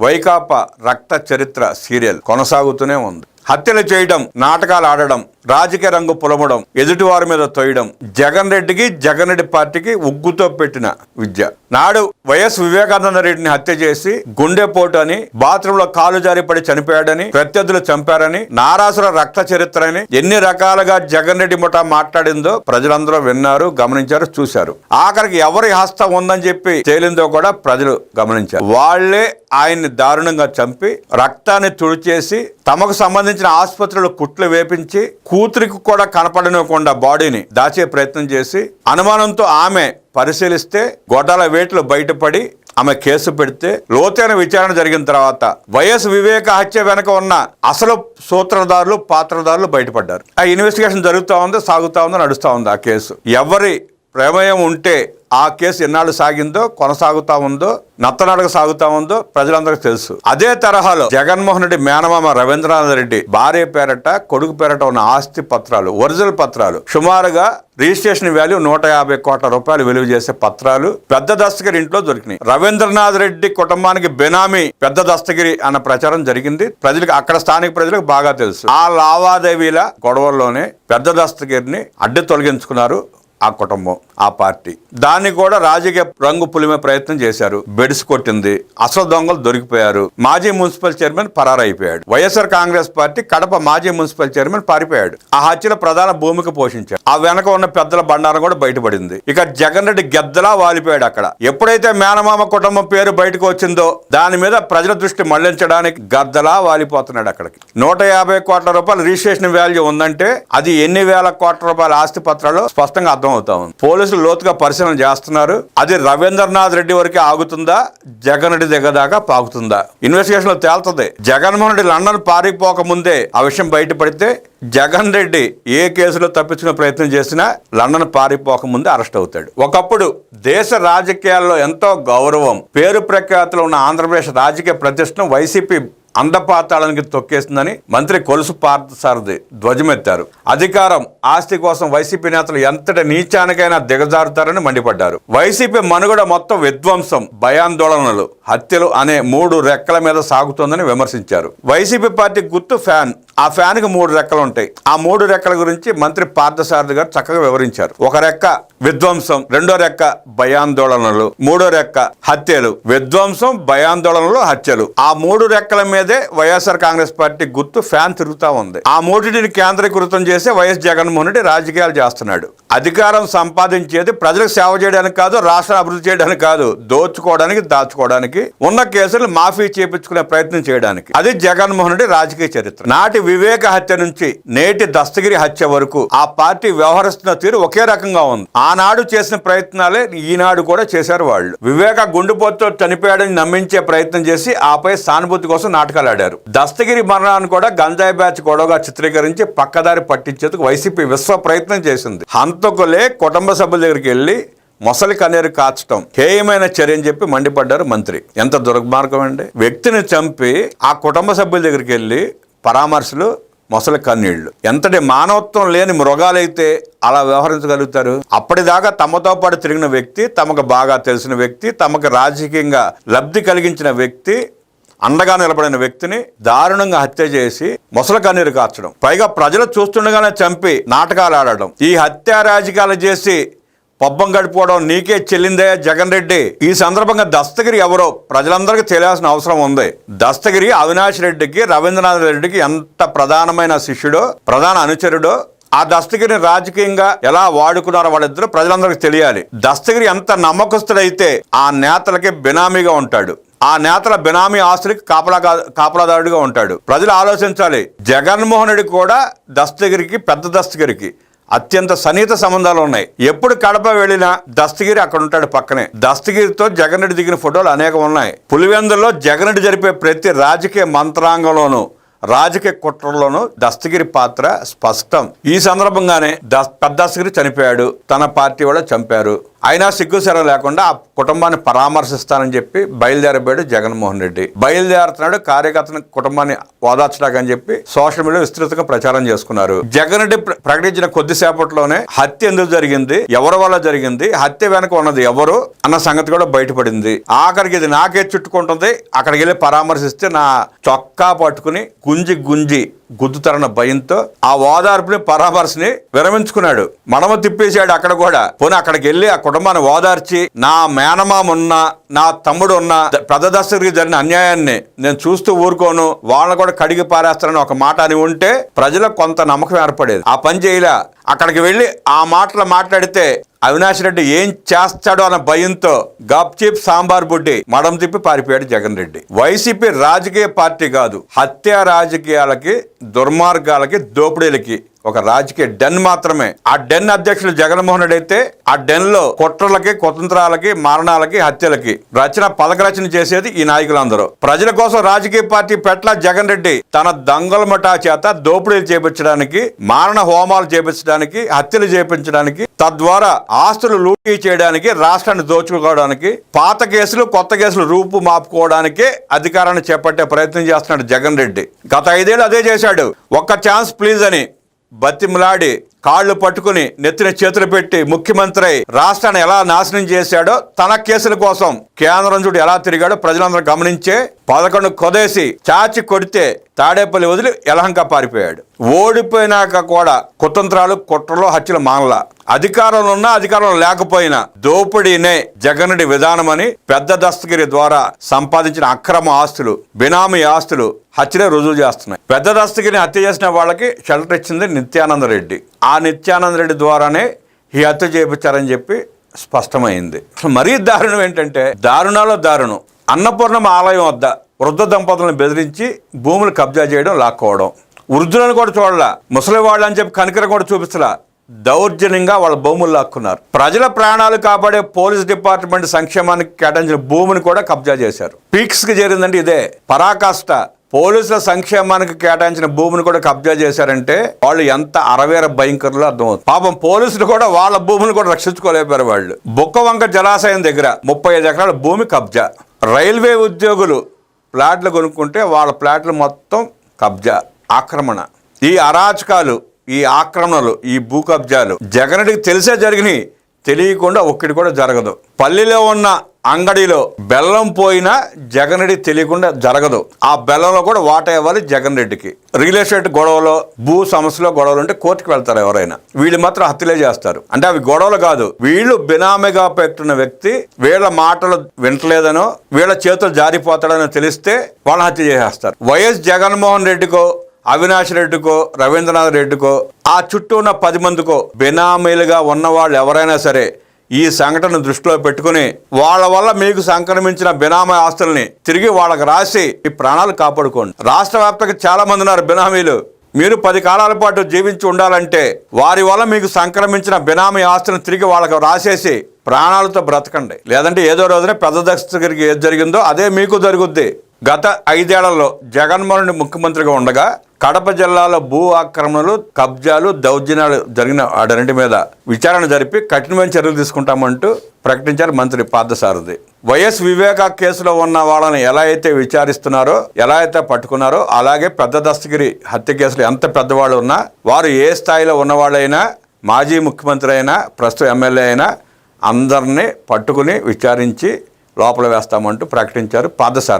వైకాపా రక్త చరిత్ర సీరియల్ కొనసాగుతూనే ఉంది. హత్యలు చేయడం, నాటకాలు ఆడడం, రాజకీయ రంగు పులమడం, ఎదుటివారి మీద తోయడం జగన్ రెడ్డి పార్టీకి ఉగ్గుతో పెట్టిన విద్య. నాడు వైఎస్ వివేకానంద రెడ్డిని హత్య చేసి గుండెపోటు అని, బాత్రూంలో కాలు జారి పడి చనిపోయాడని, ప్రత్యర్థులు చంపారని, నారాసుర రక్త చరిత్ర అని ఎన్ని రకాలుగా జగన్ రెడ్డి ముఠా మాట్లాడిందో ప్రజలందరూ విన్నారు, గమనించారు, చూశారు. ఆఖరికి ఎవరి హస్తం ఉందని చెప్పి తేలిందో కూడా ప్రజలు గమనించారు. వాళ్లే ఆయన్ని దారుణంగా చంపి రక్తాన్ని తుడిచేసి తమకు సంబంధించిన ఆసుపత్రులు కుట్లు వేపించి కూతురికి కూడా కనపడనివ్వకుండా బాడీని దాచే ప్రయత్నం చేసి అనుమానంతో ఆమె పరిశీలిస్తే గొడ్డల వేట్లు బయటపడి ఆమె కేసు పెడితే లోతైన విచారణ జరిగిన తర్వాత వైఎస్ వివేక హత్య వెనక ఉన్న అసలు సూత్రధారులు, పాత్రధారులు బయటపడ్డారు. ఆ ఇన్వెస్టిగేషన్ జరుగుతూ ఉంది, సాగుతూ ఉంది, నడుస్తూ ఉంది. ఆ కేసు ఎవరి ప్రమేయం ఉంటే ఆ కేసు ఎన్నాళ్ళు సాగిందో, కొనసాగుతా ఉందో, నత్తనాడుగా సాగుతా ఉందో ప్రజలందరికీ తెలుసు. అదే తరహాలో జగన్మోహన్ రెడ్డి మేనమామ రవీంద్రనాథ్ రెడ్డి భార్య పేరట, కొడుకు పేరట ఉన్న ఆస్తి పత్రాలు, ఒరిజినల్ పత్రాలు, సుమారుగా రిజిస్ట్రేషన్ వాల్యూ 150 కోట్ల రూపాయలు విలువ చేసే పత్రాలు పెద్ద దస్తగిరి ఇంట్లో దొరికినాయి. రవీంద్రనాథ్ రెడ్డి కుటుంబానికి బెనామీ పెద్ద దస్తగిరి అన్న ప్రచారం జరిగింది. ప్రజలకు, అక్కడ స్థానిక ప్రజలకు బాగా తెలుసు. ఆ లావాదేవీల గొడవల్లోనే పెద్ద దస్తగిరిని అడ్డు తొలగించుకున్నారు ఆ కుటుంబం, ఆ పార్టీ. దాన్ని కూడా రాజకీయ రంగు పులిమే ప్రయత్నం చేశారు. బెడిసి కొట్టింది. అసలు దొంగలు దొరికిపోయారు. మాజీ మున్సిపల్ చైర్మన్ పరారైపోయాడు. వైఎస్ఆర్ కాంగ్రెస్ పార్టీ కడప మాజీ మున్సిపల్ చైర్మన్ పారిపోయాడు. ఆ హత్యలో ప్రధాన భూమిక పోషించాడు. ఆ వెనక ఉన్న పెద్దల బండారం కూడా బయటపడింది. ఇక జగన్ రెడ్డి గెద్దలా వాలిపోయాడు అక్కడ. ఎప్పుడైతే మేనమామ కుటుంబం పేరు బయటకు వచ్చిందో దాని మీద ప్రజల దృష్టి మళ్లించడానికి గద్దలా వాలిపోతున్నాడు అక్కడికి. 150 కోట్ల రూపాయల రిజిస్ట్రేషన్ వాల్యూ ఉందంటే అది ఎన్ని వేల కోట్ల రూపాయల ఆస్తి పత్రాలు స్పష్టంగా అర్థం అవుతా ఉంది. పోలీసులు లోతుగా పరిశీలన చేస్తున్నారు. అది రవీంద్రనాథ్ రెడ్డి వరకే ఆగుతుందా, జగన్ రెడ్డి దగ్గర దాకా పాకుతుందా? ఇన్వెస్టిగేషన్ లో తేల్తది. జగన్మోహన్ రెడ్డి లండన్ పారిపోక ముందే ఆ విషయం బయటపడితే జగన్ రెడ్డి ఏ కేసులో తప్పించుకునే ప్రయత్నం చేసినా లండన్ పారిపోక ముందే అరెస్ట్ అవుతాడు. ఒకప్పుడు దేశ రాజకీయాల్లో ఎంతో గౌరవం, పేరు ప్రఖ్యాతులు ఉన్న ఆంధ్రప్రదేశ్ రాజకీయ ప్రతిష్టను వైసీపీ అందపాతాళానికి తొక్కేస్తుందని మంత్రి కొలుసు పార్థసారథి ధ్వజమెత్తారు. అధికారం, ఆస్తి కోసం వైసీపీ నేతలు ఎంతటి నీచానికైనా దిగజారుతారని మండిపడ్డారు. వైసీపీ మనుగడ మొత్తం విధ్వంసం, భయాందోళనలు, హత్యలు అనే 3 రెక్కల మీద సాగుతోందని విమర్శించారు. వైసీపీ పార్టీ గుర్తు ఫ్యాన్. ఆ ఫ్యాన్ కి 3 రెక్కలు ఉంటాయి. ఆ 3 రెక్కల గురించి మంత్రి పార్థసారథి గారు చక్కగా వివరించారు. ఒక రెక్క విధ్వంసం, రెండో రెక్క భయాందోళనలు, మూడో రెక్క హత్యలు. విధ్వంసం, భయాందోళనలు, హత్యలు. ఆ 3 రెక్కల మీదే వైఎస్ఆర్ కాంగ్రెస్ పార్టీ గుర్తు ఫ్యాన్ తిరుగుతా ఉంది. ఆ 3టిని కేంద్రీకృతం చేసి వైఎస్ జగన్మోహన్ రెడ్డి రాజకీయాలు చేస్తున్నాడు. అధికారం సంపాదించేది ప్రజలకు సేవ చేయడానికి కాదు, రాష్ట్ర అభివృద్ధి చేయడానికి కాదు, దోచుకోవడానికి, దాచుకోవడానికి, ఉన్న కేసులు మాఫీ చేపించుకునే ప్రయత్నం చేయడానికి. అది జగన్మోహన్ రెడ్డి రాజకీయ చరిత్ర. నాటి వివేక హత్య నుంచి నేటి దస్తగిరి హత్య వరకు ఆ పార్టీ వ్యవహరిస్తున్న తీరు ఒకే రకంగా ఉంది. ఆనాడు చేసిన ప్రయత్నాలే ఈనాడు కూడా చేశారు వాళ్ళు. వివేక గుండెపోటుతో చనిపోయాడని నమ్మించే ప్రయత్నం చేసి ఆపై సానుభూతి కోసం నాటకాలు ఆడారు. దస్తగిరి మరణాన్ని కూడా గంజాయి బ్యాచ్ గొడవగా చిత్రీకరించి పక్కదారి పట్టించేందుకు వైసీపీ విశ్వ ప్రయత్నం చేసింది. హంతకులే కుటుంబ సభ్యుల దగ్గరికి వెళ్లి మొసలి కన్నీరు కాచటం హేయమైన చర్య అని చెప్పి మండిపడ్డారు మంత్రి. ఎంత దుర్మార్గం అండి! వ్యక్తిని చంపి ఆ కుటుంబ సభ్యుల దగ్గరికి వెళ్ళి పరామర్శలు, మొసలి కన్నీళ్లు. ఎంతటి మానవత్వం లేని మృగాలైతే అలా వ్యవహరించగలుగుతారు? అప్పటిదాకా తమతో పాటు తిరిగిన వ్యక్తి, తమకు బాగా తెలిసిన వ్యక్తి, తమకు రాజకీయంగా లబ్ధి కలిగించిన వ్యక్తి, అండగా నిలబడిన వ్యక్తిని దారుణంగా హత్య చేసి మొసలి కన్నీరు కార్చడం, పైగా ప్రజలు చూస్తుండగానే చంపి నాటకాలు ఆడడం, ఈ హత్య రాజకీయాలు చేసి పబ్బం గడిపోవడం నీకే చెల్లిందే జగన్ రెడ్డి. ఈ సందర్భంగా దస్తగిరి ఎవరో ప్రజలందరికీ తెలియాల్సిన అవసరం ఉంది. దస్తగిరి అవినాష్ రెడ్డికి, రవీంద్రనాథ్ రెడ్డికి ఎంత ప్రధానమైన శిష్యుడో, ప్రధాన అనుచరుడో, ఆ దస్తగిరిని రాజకీయంగా ఎలా వాడుకున్నారో వాళ్ళిద్దరూ ప్రజలందరికీ తెలియాలి. దస్తగిరి ఎంత నమ్మకస్తుడైతే ఆ నేతలకి బినామీగా ఉంటాడు. ఆ నేతల బినామీ ఆస్తులకి కాపలాదారుడిగా ఉంటాడు. ప్రజలు ఆలోచించాలి. జగన్మోహన్ రెడ్డి కూడా దస్తగిరికి, పెద్ద దస్తగిరికి అత్యంత సన్నిహిత సంబంధాలు ఉన్నాయి. ఎప్పుడు కడప వెళ్ళినా దస్తగిరి అక్కడ ఉంటాడు పక్కనే. దస్తగిరితో జగన్ రెడ్డి దిగిన ఫోటోలు అనేకం ఉన్నాయి. పులివెందుల్లో జగన్ రెడ్డి జరిపే ప్రతి రాజకీయ మంత్రాంగంలోనూ, రాజకీయ కుట్రలోనూ దస్తగిరి పాత్ర స్పష్టం. ఈ సందర్భంగానే పెద్ద దస్తగిరి చనిపోయాడు, తన పార్టీ వాళ్ళు చంపారు. అయినా సిగ్గుశరం లేకుండా ఆ కుటుంబాన్ని పరామర్శిస్తానని చెప్పి బయలుదేరబోయాడు జగన్మోహన్ రెడ్డి. బయలుదేరుతున్నాడు కార్యకర్తని కుటుంబాన్ని ఓదార్చడాకని చెప్పి సోషల్ మీడియా విస్తృతంగా ప్రచారం చేసుకున్నారు. జగన్ రెడ్డి ప్రకటించిన కొద్దిసేపట్లోనే హత్య ఎందుకు జరిగింది, ఎవరి వల్ల జరిగింది, హత్య వెనక ఉన్నది ఎవరు అన్న సంగతి కూడా బయటపడింది. ఆఖరికి ఇది నాకే చుట్టుకుంటుంది, అక్కడికి వెళ్ళి పరామర్శిస్తే నా చొక్కా పట్టుకుని గుంజి గుద్దుతారన్న భయంతో ఆ ఓదార్పుని పరామర్శని విరమించుకున్నాడు. మడమ తిప్పేశాడు. అక్కడ కూడా పోనీ అక్కడికి వెళ్ళి ఆ కుటుంబాన్ని ఓదార్చి నా మేనమామ ఉన్నా నా తమ్ముడు ఉన్నా పెద్ద దస్తగిరికి జరిగిన అన్యాయాన్ని నేను చూస్తూ ఊరుకోను, వాళ్ళని కూడా కడిగి పారేస్తానని ఒక మాట అని ఉంటే ప్రజలకు కొంత నమ్మకం ఏర్పడేది. ఆ పని చేయలే. అక్కడికి వెళ్ళి ఆ మాటలు మాట్లాడితే అవినాష్ రెడ్డి ఏం చేస్తాడో అన్న భయంతో గప్చిప్ సాంబార్ బుడ్డి మడం తిప్పి పారిపోయాడు జగన్ రెడ్డి. వైసీపీ రాజకీయ పార్టీ కాదు, హత్య రాజకీయాలకి, దుర్మార్గాలకి, దోపిడీలకి ఒక రాజకీయ డెన్ మాత్రమే. ఆ డెన్ అధ్యక్షులు జగన్మోహన్ రెడ్డి అయితే ఆ డెన్ లో కుట్రలకి, కుతంత్రాలకి, మరణాలకి, హత్యలకి పథకరచన చేసేది ఈ నాయకులందరూ. ప్రజల కోసం రాజకీయ పార్టీ పెట్ల జగన్ రెడ్డి తన దొంగల మఠా చేత దోపిడీలు చేపించడానికి, మారణ హోమాలు చేపించడానికి, హత్యలు చేపించడానికి, తద్వారా ఆస్తులు లూటీ చేయడానికి, రాష్ట్రాన్ని దోచుకోవడానికి, పాత కేసులు కొత్త కేసులు రూపు మాపుకోవడానికే అధికారాన్ని చేపట్టే ప్రయత్నం చేస్తున్నాడు జగన్ రెడ్డి. గత 5 ఏళ్ళు అదే చేశాడు. ఒక్క ఛాన్స్ ప్లీజ్ అని బతిమలాడి కాళ్ళు పట్టుకుని నెత్తిన చేతులు పెట్టి ముఖ్యమంత్రి రాష్ట్రాన్ని ఎలా నాశనం చేశాడో, తన కేసుల కోసం కేంద్రం చుట్టూ ఎలా తిరిగాడో ప్రజలందరూ గమనించే 11 కొదేసి చాచి కొడితే తాడేపల్లి వదిలి యలహంక పారిపోయాడు. ఓడిపోయినాక కూడా కుతంత్రాలు, కుట్రలు, హత్యలు మానలా. అధికారంలో ఉన్నా అధికారంలో లేకపోయినా దోపిడీనే జగన్ రెడ్డి విధానమని పెద్ద దస్తగిరి ద్వారా సంపాదించిన అక్రమ ఆస్తులు, బినామీ ఆస్తులు హత్యలే రుజువు చేస్తున్నాయి. పెద్ద దస్తగిరిని హత్య చేసిన వాళ్ళకి షెల్టర్ ఇచ్చింది నిత్యానంద రెడ్డి. ఆ నిత్యానంద రెడ్డి ద్వారానే ఈ హత్య చేయించారని చెప్పి స్పష్టమైంది. మరీ దారుణం ఏంటంటే దారుణాలో దారుణం. అన్నపూర్ణమ్మ ఆలయం వద్ద వృద్ధ దంపతులను బెదిరించి భూములు కబ్జా చేయడం, లాక్కోవడం. వృద్ధులను కూడా చూడాల, ముసలి వాళ్ళు అని చెప్పి కనికరం కూడా చూపిస్తలా, దౌర్జన్యంగా వాళ్ళ భూములు లాక్కున్నారు. ప్రజల ప్రాణాలు కాపాడే పోలీస్ డిపార్ట్మెంట్ సంక్షేమానికి కేటాయించిన భూమిని కూడా కబ్జా చేశారు. పీక్స్కి చేరిందంటే ఇదే పరాకాష్ట. పోలీసుల సంక్షేమానికి కేటాయించిన భూమిని కూడా కబ్జా చేశారంటే వాళ్ళు ఎంత అరవేర భయంకరులో అర్థమవుతుంది. పాపం పోలీసులు కూడా వాళ్ళ భూములు కూడా రక్షించుకోలేపారు. వాళ్ళు బొక్కవంక జలాశయం దగ్గర 35 ఎకరాల భూమి కబ్జా. రైల్వే ఉద్యోగులు ప్లాట్లు కొనుక్కుంటే వాళ్ళ ప్లాట్లు మొత్తం కబ్జా, ఆక్రమణ. ఈ అరాచకాలు, ఈ ఆక్రమణలు, ఈ భూ కబ్జాలు జగన్ రెడ్డికి తెలిసే జరిగినాయి, తెలియకుండా ఒక్కటి కూడా జరగదు. పల్లిలో ఉన్న అంగడిలో బెల్లం పోయినా జగన్ రెడ్డికి తెలియకుండా జరగదు. ఆ బెల్లంలో కూడా వాటా ఇవ్వాలి జగన్ రెడ్డికి. రియల్ ఎస్టేట్ గొడవలో, భూ సమస్యలో గొడవలు ఉంటే కోర్టుకు వెళ్తారు ఎవరైనా. వీళ్ళు మాత్రం హత్యలే చేస్తారు. అంటే అవి గొడవలు కాదు, వీళ్ళు బినామీగా పెట్టిన వ్యక్తి వీళ్ళ మాటలు వింటలేదనో, వీళ్ళ చేతులు జారిపోతాడనో తెలిస్తే వాళ్ళని హత్య చేసేస్తారు. వైఎస్ జగన్మోహన్ రెడ్డికో, అవినాష్ రెడ్డికో, రవీంద్రనాథ్ రెడ్డికో, ఆ చుట్టూ ఉన్న 10 మందికో బినామీలుగా ఉన్నవాళ్ళు ఎవరైనా సరే ఈ సంఘటన దృష్టిలో పెట్టుకుని వాళ్ళ వల్ల మీకు సంక్రమించిన బినామీ ఆస్తుల్ని తిరిగి వాళ్ళకి రాసి ఈ ప్రాణాలు కాపాడుకోండి. రాష్ట్ర వ్యాప్తంగా చాలా మంది ఉన్నారు బినామీలు. మీరు 10 కాలాల పాటు జీవించి ఉండాలంటే వారి వల్ల మీకు సంక్రమించిన బినామీ ఆస్తులను తిరిగి వాళ్ళకి రాసేసి ప్రాణాలతో బ్రతకండి. లేదంటే ఏదో రోజున పెద్ద దస్తగిరికి ఏది జరిగిందో అదే మీకు జరుగుద్ది. గత 5 ఏళ్లలో జగన్మోహన్ రెడ్డి ముఖ్యమంత్రిగా ఉండగా కడప జిల్లాలో భూ ఆక్రమణలు, కబ్జాలు, దౌర్జన్యాలు జరిగిన వాటన్నింటి మీద విచారణ జరిపి కఠినమైన చర్యలు తీసుకుంటామంటూ ప్రకటించారు మంత్రి పార్థసారథి. వైఎస్ వివేకా కేసులో ఉన్న వాళ్ళని ఎలా అయితే విచారిస్తున్నారో, ఎలా అయితే పట్టుకున్నారో, అలాగే పెద్ద దస్తగిరి హత్య కేసులు ఎంత పెద్దవాళ్ళు ఉన్నా, వారు ఏ స్థాయిలో ఉన్నవాళ్ళైనా, మాజీ ముఖ్యమంత్రి అయినా, ప్రస్తుత ఎమ్మెల్యే అయినా అందరినీ పట్టుకుని విచారించి లోపల వేస్తామంటూ ప్రకటించారు పార్థసారథి.